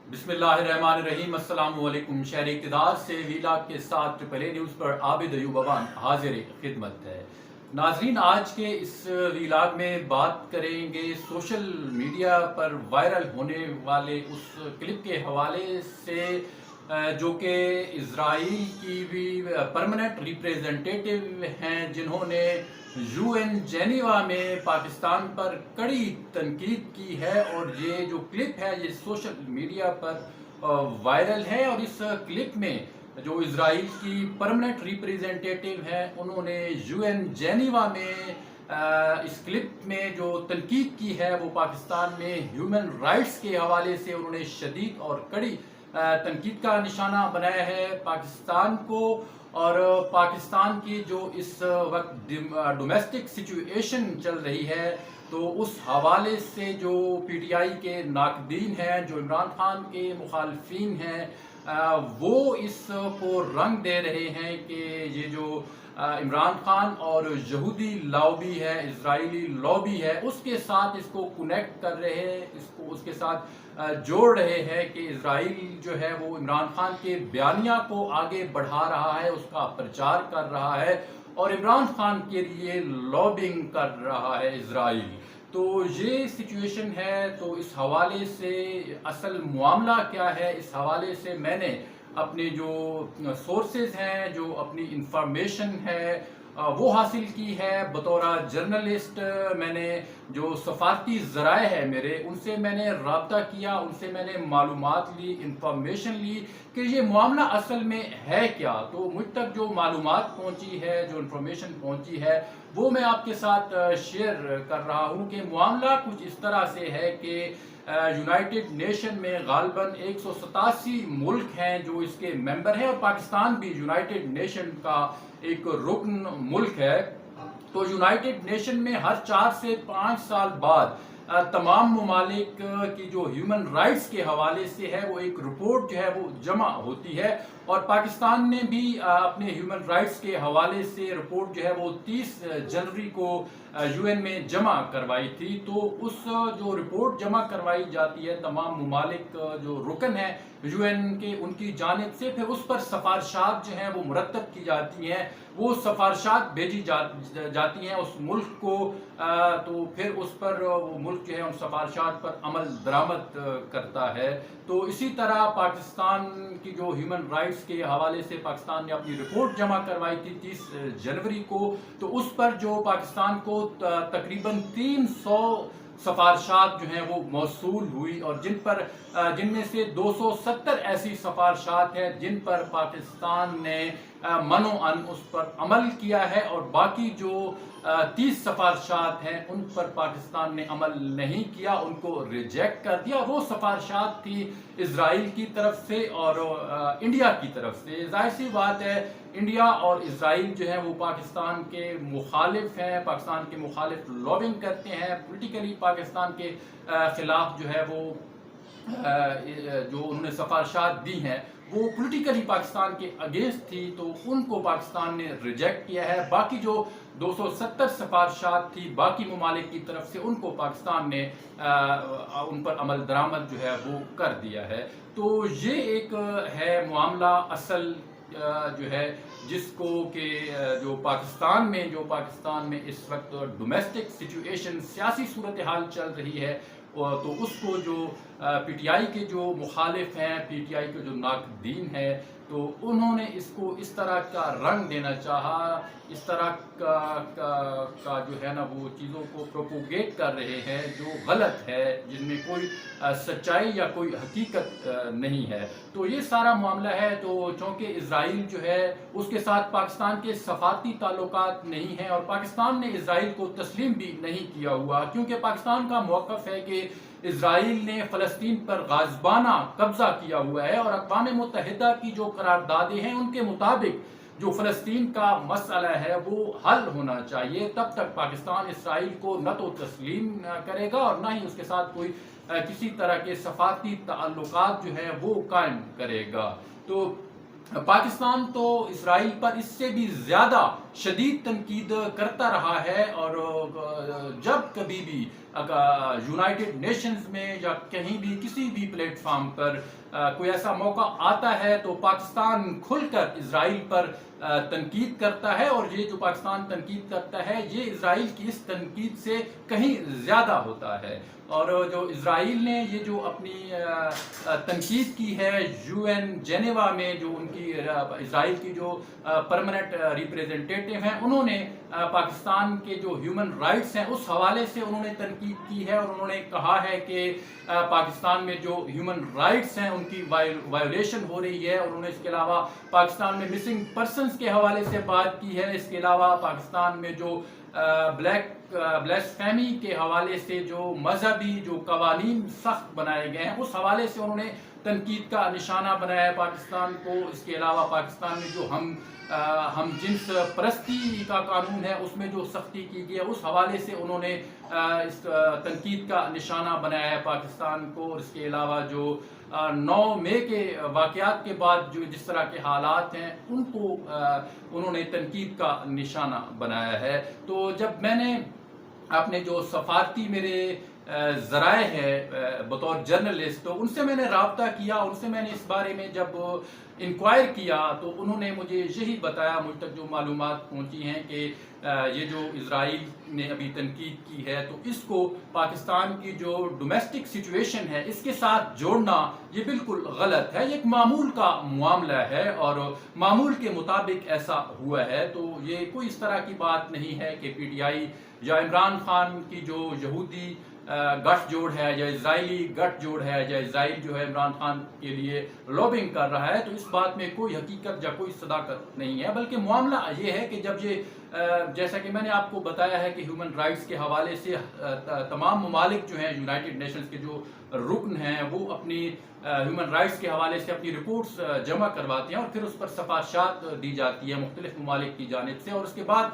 बिस्मिल्लाहिर्रहमानिर्रहीम। अस्सलाम वालेकुम। शहर इक़्तिदार से वीलाग के साथ ट्रिपल ए न्यूज़ पर आबिद अयूब अवान हाजिर खिदमत है। नाजरीन, आज के इस वीलाग में बात करेंगे सोशल मीडिया पर वायरल होने वाले उस क्लिप के हवाले से जो कि इजराइल की भी परमानेंट रिप्रेजेंटेटिव हैं, जिन्होंने यूएन जेनीवा में पाकिस्तान पर कड़ी तनकीद की है। और ये जो क्लिप है ये सोशल मीडिया पर वायरल है। और इस क्लिप में जो इजराइल की परमानेंट रिप्रेजेंटेटिव हैं, उन्होंने यूएन जेनीवा में इस क्लिप में जो तनकीद की है वो पाकिस्तान में ह्यूमन राइट्स के हवाले से उन्होंने शदीद और कड़ी तनकीद का निशाना बनाया है पाकिस्तान को। और पाकिस्तान की जो इस वक्त डोमेस्टिक सिचुएशन चल रही है, तो उस हवाले से जो पीटीआई के नाकदीन हैं, जो इमरान खान के मुखालफिन हैं, वो इसको रंग दे रहे हैं कि ये जो इमरान खान और यहूदी लॉबी है, इजरायली लॉबी है, उसके साथ इसको कनेक्ट कर रहे हैं, इसको उसके साथ जोड़ रहे हैं कि इजराइल जो है वो इमरान खान के बयानिया को आगे बढ़ा रहा है, उसका प्रचार कर रहा है और इमरान खान के लिए लॉबिंग कर रहा है इजराइल। तो ये सिचुएशन है। तो इस हवाले से असल मामला क्या है, इस हवाले से मैंने अपने जो सोर्सेज हैं, जो अपनी इंफॉर्मेशन है वो हासिल की है बतौर जर्नलिस्ट। मैंने जो सफारती ज़राए हैं मेरे, उनसे मैंने रब्ता किया, उनसे मैंने मालूमात ली, इंफॉर्मेशन ली कि ये मामला असल में है क्या। तो मुझ तक जो मालूमात पहुंची है, जो इंफॉर्मेशन पहुंची है, वो मैं आपके साथ शेयर कर रहा हूं कि मामला कुछ इस तरह से है कि यूनाइटेड नेशन में गालबन 187 मुल्क हैं जो इसके मेंबर हैं और पाकिस्तान भी यूनाइटेड नेशन का एक रुकन मुल्क है। तो यूनाइटेड नेशन में हर 4 से 5 साल बाद तमाम ममालिक की जो ह्यूमन राइट्स के हवाले से है वो एक रिपोर्ट जो है वो जमा होती है। और पाकिस्तान ने भी अपने ह्यूमन राइट्स के हवाले से रिपोर्ट जो है वो 30 जनवरी को यूएन में जमा करवाई थी। तो उस जो रिपोर्ट जमा करवाई जाती है, तमाम ममालिक जो रुकन है यूएन के, उनकी जानिब से फिर उस पर सिफारिशात जो हैं वो मुरतब की जाती हैं, वो सिफारिशात भेजी जाती हैं उस मुल्क को। तो फिर उस पर वो मुल्क जो है उन सिफारिशात पर अमल दरामद करता है। तो इसी तरह पाकिस्तान की जो ह्यूमन राइट्स के हवाले से पाकिस्तान ने अपनी रिपोर्ट जमा करवाई थी 30 जनवरी को। तो उस पर जो पाकिस्तान को तकरीबन 300 सिफारिशात जो हैं वो मौसूल हुई और जिनमें से 270 ऐसी सिफारिशात हैं जिन पर पाकिस्तान ने मनोअन उस पर अमल किया है और बाकी जो 30 सिफारिशात हैं उन पर पाकिस्तान ने अमल नहीं किया, उनको रिजेक्ट कर दिया। वो सिफारिशात थी इजराइल की तरफ से और इंडिया की तरफ से। जाहिर सी बात है, इंडिया और इजराइल जो है वो पाकिस्तान के मुखालिफ हैं, पाकिस्तान के मुखालिफ लॉबिंग करते हैं, पॉलिटिकली पाकिस्तान के खिलाफ जो है वो जो उन्होंने सिफारिशात दी हैं वो पॉलिटिकली पाकिस्तान के अगेंस्ट थी, तो उनको पाकिस्तान ने रिजेक्ट किया है। बाकी जो 270 सिफारिशात थी बाकी ममालिक की तरफ से, उनको पाकिस्तान ने उन पर अमल दरामद जो है वो कर दिया है। तो ये एक है मामला असल जो है जिसको कि जो पाकिस्तान में इस वक्त डोमेस्टिक सिचुएशन, सियासी सूरत हाल चल रही है, तो उसको जो पीटीआई के जो मुखालिफ हैं, पीटीआई के जो नाकदीन है, तो उन्होंने इसको इस तरह का रंग देना चाहा, इस तरह का जो है ना वो चीज़ों को प्रोपोगेट कर रहे हैं जो गलत है, जिनमें कोई सच्चाई या कोई हकीकत नहीं है। तो ये सारा मामला है। तो चूँकि इजराइल जो है उसके साथ पाकिस्तान के सफारती ताल्लुकात नहीं हैं और पाकिस्तान ने इजराइल को तस्लीम भी नहीं किया हुआ, क्योंकि पाकिस्तान का मौक़िफ़ है कि इजराइल ने फ़लस्तीन पर गाज़बाना कब्ज़ा किया हुआ है और अक़वाम मुत्तहिदा की जो करारदादें हैं उनके मुताबिक जो फ़लस्तीन का मसला है वो हल होना चाहिए। तब तक पाकिस्तान इसराइल को न तो तस्लीम करेगा और न ही उसके साथ कोई किसी तरह के सफारती ताल्लुकात जो है वो कायम करेगा। तो पाकिस्तान तो इसराइल पर इससे भी ज़्यादा شدید تنقید کرتا رہا ہے، اور جب کبھی بھی یونائٹڈ نیشنز میں یا کہیں بھی کسی بھی پلیٹ فارم پر کوئی ایسا موقع آتا ہے تو پاکستان کھل کر اسرائیل پر تنقید کرتا ہے، اور یہ جو پاکستان تنقید کرتا ہے یہ اسرائیل کی اس تنقید سے کہیں زیادہ ہوتا ہے۔ اور جو اسرائیل نے یہ جو اپنی تنقید کی ہے یو این جنیوا میں، جو ان کی اسرائیل کی جو پرماننٹ ریپریزنٹیٹیو ہیں، انہوں نے پاکستان کے جو ہیومن رائٹس ہیں اس حوالے سے انہوں نے تنقید کی ہے، اور انہوں نے کہا ہے کہ پاکستان میں جو ہیومن رائٹس ہیں ان کی وائولیشن ہو رہی ہے، اور انہوں نے اس کے علاوہ پاکستان میں مسنگ پرسنز کے حوالے سے بات کی ہے، اس کے علاوہ پاکستان میں جو بلیسفیمی کے حوالے سے جو مذہبی جو قوانین سخت بنائے گئے ہیں اس حوالے سے انہوں نے تنقید کا نشانہ بنایا ہے پاکستان کو۔ اس کے علاوہ پاکستان میں جو ہم جنس پرستی کا قانون ہے اس میں جو سختی کی گئی ہے اس حوالے سے انہوں نے اس تنقید کا نشانہ بنایا ہے پاکستان کو۔ اور اس کے علاوہ جو 9 مئی کے واقعات کے بعد جو جس طرح کے حالات ہیں ان کو انہوں نے تنقید کا نشانہ بنایا ہے۔ تو جب میں نے اپنے جو سفارتی میرے ذرائع ہے بطور جرنلسٹ، تو ان سے میں نے رابطہ کیا، ان سے میں نے اس بارے میں جب انکوائر کیا تو انہوں نے مجھے یہی بتایا، مجھ تک جو معلومات پہنچی ہیں کہ یہ جو اسرائیل نے ابھی تنقید کی ہے تو اس کو پاکستان کی جو ڈومیسٹک سچویشن ہے اس کے ساتھ جوڑنا یہ بالکل غلط ہے، یہ ایک معمول کا معاملہ ہے اور معمول کے مطابق ایسا ہوا ہے۔ تو یہ کوئی اس طرح کی بات نہیں ہے کہ پی ٹی آئی یا عمران خان کی جو یہودی گٹھ جوڑ ہے یا اسرائیلی گٹھ جوڑ ہے یا اسرائیل جو ہے عمران خان کے لیے لابنگ کر رہا ہے، تو اس بات میں کوئی حقیقت یا کوئی صداقت نہیں ہے، بلکہ معاملہ یہ ہے کہ جب یہ جیسا کہ میں نے آپ کو بتایا ہے کہ ہیومن رائٹس کے حوالے سے تمام ممالک جو ہیں یونائٹڈ نیشنز کے جو رکن ہیں وہ اپنی ہیومن رائٹس کے حوالے سے اپنی رپورٹس جمع کرواتے ہیں اور پھر اس پر سفارشات دی جاتی ہے مختلف ممالک کی جانب سے، اور اس کے بعد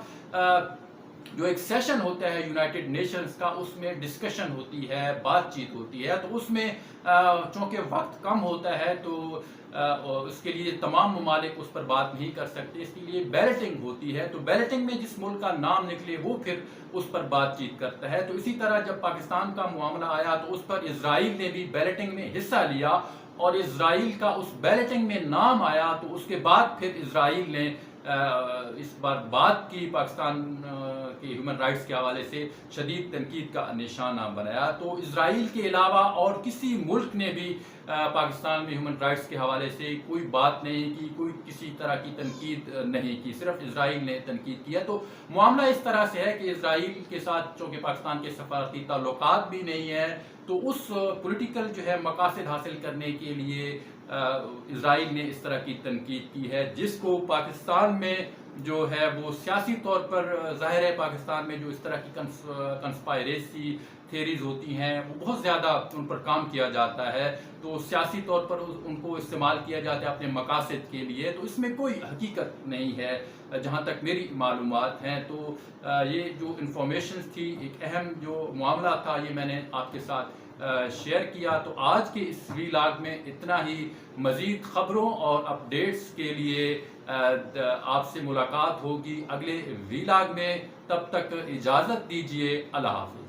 جو ایک سیشن ہوتا ہے یونائٹڈ نیشنز کا اس میں ڈسکشن ہوتی ہے، بات چیت ہوتی ہے، تو اس میں چونکہ وقت کم ہوتا ہے تو اس کے لیے تمام ممالک اس پر بات نہیں کر سکتے، اس کے لیے بیلٹنگ ہوتی ہے، تو بیلٹنگ میں جس ملک کا نام نکلے وہ پھر اس پر بات چیت کرتا ہے۔ تو اسی طرح جب پاکستان کا معاملہ آیا تو اس پر اسرائیل نے بھی بیلٹنگ میں حصہ لیا اور اسرائیل کا اس بیلٹنگ میں نام آیا، تو اس کے بعد پھر اسرائیل نے اس بار بات کی پاکستان کے ہیومن رائٹس کے حوالے سے شدید تنقید کا نشانہ بنایا۔ تو اسرائیل کے علاوہ اور کسی ملک نے بھی پاکستان میں ہیومن رائٹس کے حوالے سے کوئی بات نہیں کی، کوئی کسی طرح کی تنقید نہیں کی، صرف اسرائیل نے تنقید کیا۔ تو معاملہ اس طرح سے ہے کہ اسرائیل کے ساتھ چونکہ پاکستان کے سفارتی تعلقات بھی نہیں ہیں، تو اس پولیٹیکل جو ہے مقاصد حاصل کرنے کے لیے اسرائیل نے اس طرح کی تنقید کی ہے، جس کو پاکستان میں جو ہے وہ سیاسی طور پر ظاہر ہے پاکستان میں جو اس طرح کی کنسپائریسی تھیریز ہوتی ہیں وہ بہت زیادہ ان پر کام کیا جاتا ہے، تو سیاسی طور پر ان کو استعمال کیا جاتا ہے اپنے مقاصد کے لیے، تو اس میں کوئی حقیقت نہیں ہے جہاں تک میری معلومات ہیں۔ تو یہ جو انفارمیشنز تھی، ایک اہم جو معاملہ تھا، یہ میں نے آپ کے ساتھ شیئر کیا۔ تو آج کے اس ویلاگ میں اتنا ہی، مزید خبروں اور اپڈیٹس کے لیے آپ سے ملاقات ہوگی اگلے ویلاگ میں، تب تک اجازت دیجیے، اللہ حافظ۔